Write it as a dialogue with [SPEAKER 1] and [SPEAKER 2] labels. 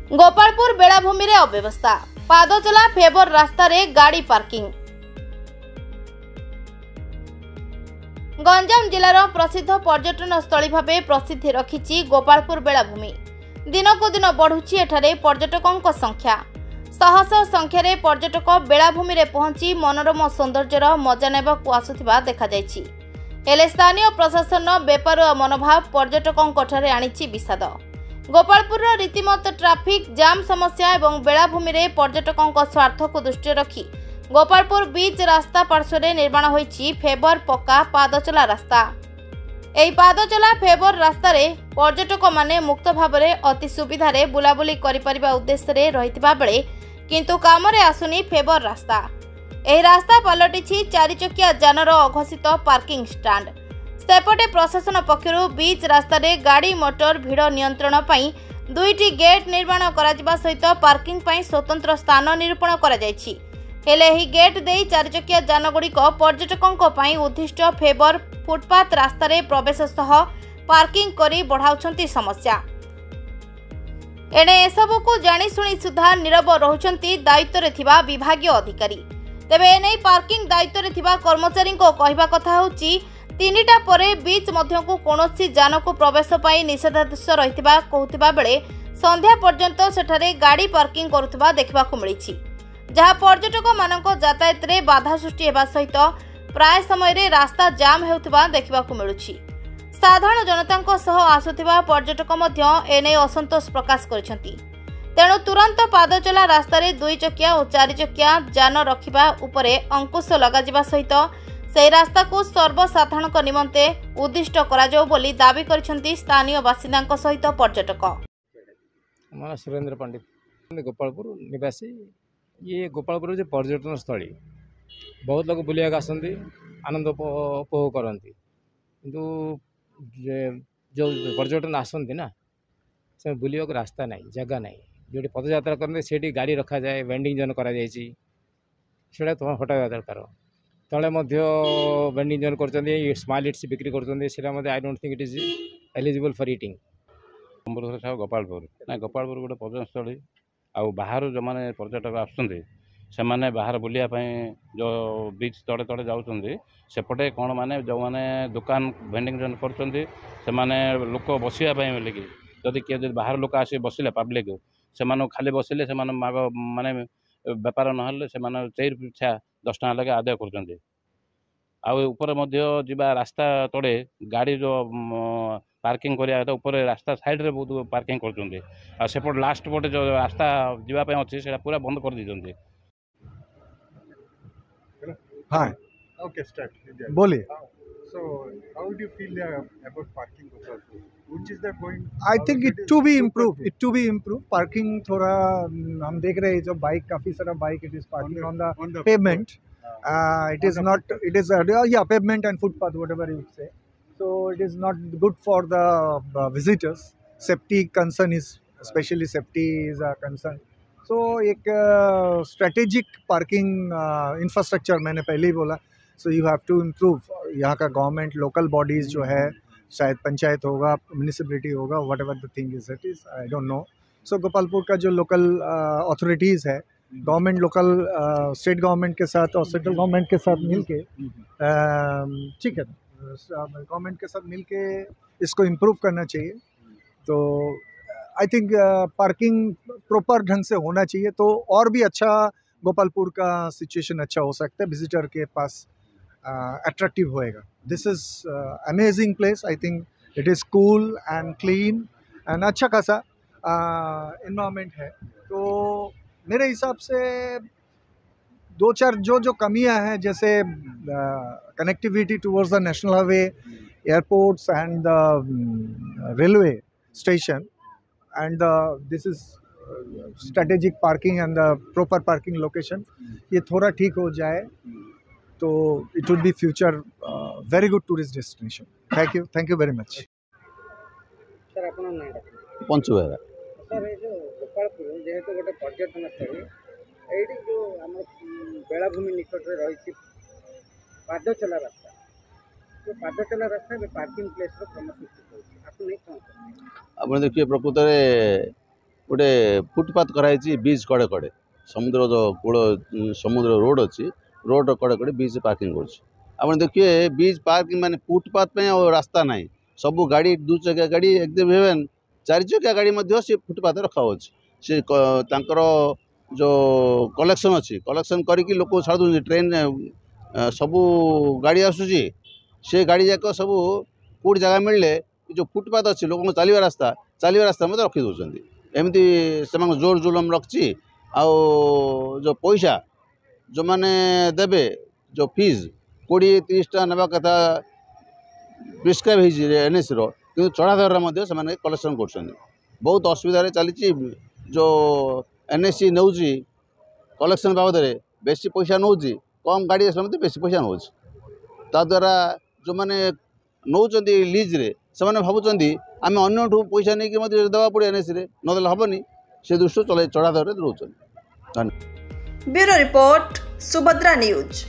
[SPEAKER 1] गोपालपुर बेलाभूमि रे अव्यवस्था, पादचला फेवर रास्ता रे गाड़ी पार्किंग। गंजाम जिलार प्रसिद्ध पर्यटन स्थली भावे प्रसिद्धि रखिछि गोपालपुर बेलाभूमि। दिनकु दिन बढ़ुछि एठारे पर्यटकों संख्या। शह शह संख्यारे पर्यटक बेलाभूमि रे पहुंची मनोरम सौंदर्यर मजा नेबाकु आसुथिबा देखा जायछि। हेले स्थानीय प्रशासन बेपारुआ मनोभाव पर्यटकों ठारे आनिछि विषाद। गोपालपुर रीतिमत ट्राफिक जाम समस्या एवं बेलाभूमि रे पर्यटकों स्वार्थ को दृष्टि रखी गोपालपुर बीच रास्ता पार्श्व निर्माण होइछि फेवर पक्का पादचला रास्ता। एही पादचला फेवर रास्ता रे पर्यटक माने मुक्त भाव रे अति सुविधा रे बुलाबुली करि परिबा उद्देश्य रे रहितबा बेले किंतु काम रे आसुनी फेवर रास्ता। एही रास्ता पलटिछि चारि चकिया जानर अघोषित पार्किंग स्टैंड। सेपटे प्रशासन पक्षरु बीच रास्ता रे गाड़ी मोटर भिड़ नियंत्रण पई दुईटी गेट निर्माण करा सहित पार्किंग पई स्वतंत्र स्थान निरूपण करा जायछि। हेले एही गेट देई चारि चकिया जानगुड़िक पर्यटकों पई उद्दिष्ट फेवर फुटपाथ रास्ता रे प्रवेश सह पार्किंग करी बढ़ाउछंती समस्या। एने एसबु को जानी सुनी सुधा नीरव रहुछंती दायित्व रे थिबा विभागीय अधिकारी। तेबे एने पार्किंग दायित्व रे थिबा कर्मचारी को कहबा कथा होउची तीनिटा परे बीच मध्य को कौनसी जान को प्रवेश पाई निषेधादेश रहितबा कहउतबा बेले संध्या पर्यंत सेठारे गाड़ी पार्किंग करुतबा देखबाकू मिलिछि, जहा पर्यटक मानक यातायात रे बाधा सृष्टि हेबा सहित प्राय समय रे रास्ता जाम हेउतबा देखबाकू मिलुछि। साधारण जनतांको सह आसुथिबा पर्यटक मध्य एने असंतोष प्रकाश करिसंती। तेणु तुरंत पादचला रास्ता रे दुई चकिया और चारि चकिया जान रखिबा उपरे अंकुश लगाजिबा सहित से रास्ता को सर्वसाधारण निमंते उद्दिष्ट करा जाऊ बोली दाबी करिसंती स्थानीय बासिंदा सहित पर्यटक।
[SPEAKER 2] सुरेंद्र पंडित, गोपालपुर निवासी। ये गोपालपुर जो पर्यटन स्थली बहुत लोग बुलिया आसती आनंद उपभोग करती, किंतु जो पर्यटन आसती ना से बुलिया को रास्ता नहीं, जगह नहीं। जो पदयात्रा करते से गाड़ी रखा जाए, वेंडिंग जोन करा हटा दरकार। तले वेंडिंग जोन कर स्मॉल इट्स बिक्री कर I don't think it is eligible for eating. Gopalpur ना गोपालपुर गोटे पर्यटनस्थली आउ बाहर जो मैंने पर्यटक आसुँच से मैंने बाहर बुलिया जो बीच तड़े तड़े जाऊँच सेपटे कौन माने जो मैंने दुकान वेंडिंग जोन कर लोक बसवाई बोलिकी जदि किए बाहर लोक आस बसिले पब्लिक से खाली बसिले से माने बेपार ना से पिछा 10 टका लगे आदाय कर रास्ता तड़े गाड़ी जो पार्किंग करिया ऊपर रास्ता साइड रे बहुत पार्किंग करपट लास्ट पटे जो रास्ता जीवाई अच्छी से पूरा बंद कर दी।
[SPEAKER 3] हाँ ओके स्टार्ट बोलिए। So how do you feel about parking? Which is that going? I think it to be improved. It to be improved. Parking थोड़ा हम देख रहे हैं जो बाइक काफी सारा bike it is parking on the pavement. It is not. It is yeah pavement and footpath whatever you say. So it is not good for the visitors. Safety concern is especially safety is a concern. So एक strategic parking infrastructure मैंने पहले ही बोला. So you have to improve. यहाँ का government local bodies जो है शायद पंचायत होगा म्यूनिसिपलिटी होगा whatever the thing is it is I don't know. So Gopalpur का जो लोकल अथॉरिटीज़ है गवर्नमेंट लोकल स्टेट गवर्नमेंट के साथ और सेंट्रल गवर्नमेंट के साथ मिलके ठीक है गवर्नमेंट के साथ मिलके इसको इम्प्रूव करना चाहिए। तो आई थिंक पार्किंग प्रॉपर ढंग से होना चाहिए तो और भी अच्छा गोपालपुर का सिचुएशन अच्छा हो सकता है, विजिटर के पास अट्रैक्टिव होएगा। This is amazing place. I think it is cool and clean and अच्छा खासा इन्वायरमेंट है। तो मेरे हिसाब से दो चार जो कमियां हैं जैसे connectivity towards the national highway, airports and the railway station and this is strategic parking and the proper parking location, ये थोड़ा ठीक हो जाए तो it would be future very good tourist destination. Thank you very much.
[SPEAKER 4] Sir आपन नाम
[SPEAKER 5] Panchu Behera.
[SPEAKER 4] Sir ये जो गोपालपुर जेहेतु गोटे पर्यटन स्थली एठी जो हम बेलाभूमि निकट रे रही पादचला रास्ता तो पादचला रास्ता में पार्किंग प्लेस रो समस्या आप नहीं कौन
[SPEAKER 5] आप देखिए प्रकृत में गोटे फुटपाथ कराई बीच कड़े कड़े समुद्र जो कूल समुद्र रोड अच्छी रोड कड़े कड़े बीच पार्किंग कर देखिए बीच पार्किंग माने फुटपाथ पे और रास्ता ना सब गाड़ी 2 चकिया गाड़ी एकदम इवेन 4 चकिया गाड़ी से फुटपाथ रखा से जो कलेक्शन अच्छी कलेक्शन करके लोक छाड़ ट्रेन सबू गाड़ी आसूसी से गाड़ी जाक सब कौट जगह मिलले जो फुटपाथ अच्छी लोक चलवा रास्ता मत रखी दौरान एमती से जोर जुलम रखी जो पैसा जो मैंने देवे जो फीस 20-30 टाँह ना कथा प्रिस्क्राइब एनएसी कि चढ़ा दर से कलेक्शन कर बहुत असुविधा चली जो एनएसी नौ कलेक्शन बाबद बेसी पैसा नौ कम गाड़ी आसला बेसी पैसा नौ ताद्वारा जो मैंने नौ लीज्रे से भावुं आम अन्न पैसा नहीं देवा पड़े एनएसी ना हेनी से दृष्टि चढ़ा दर रोच।
[SPEAKER 6] Bureau report Subhadra news.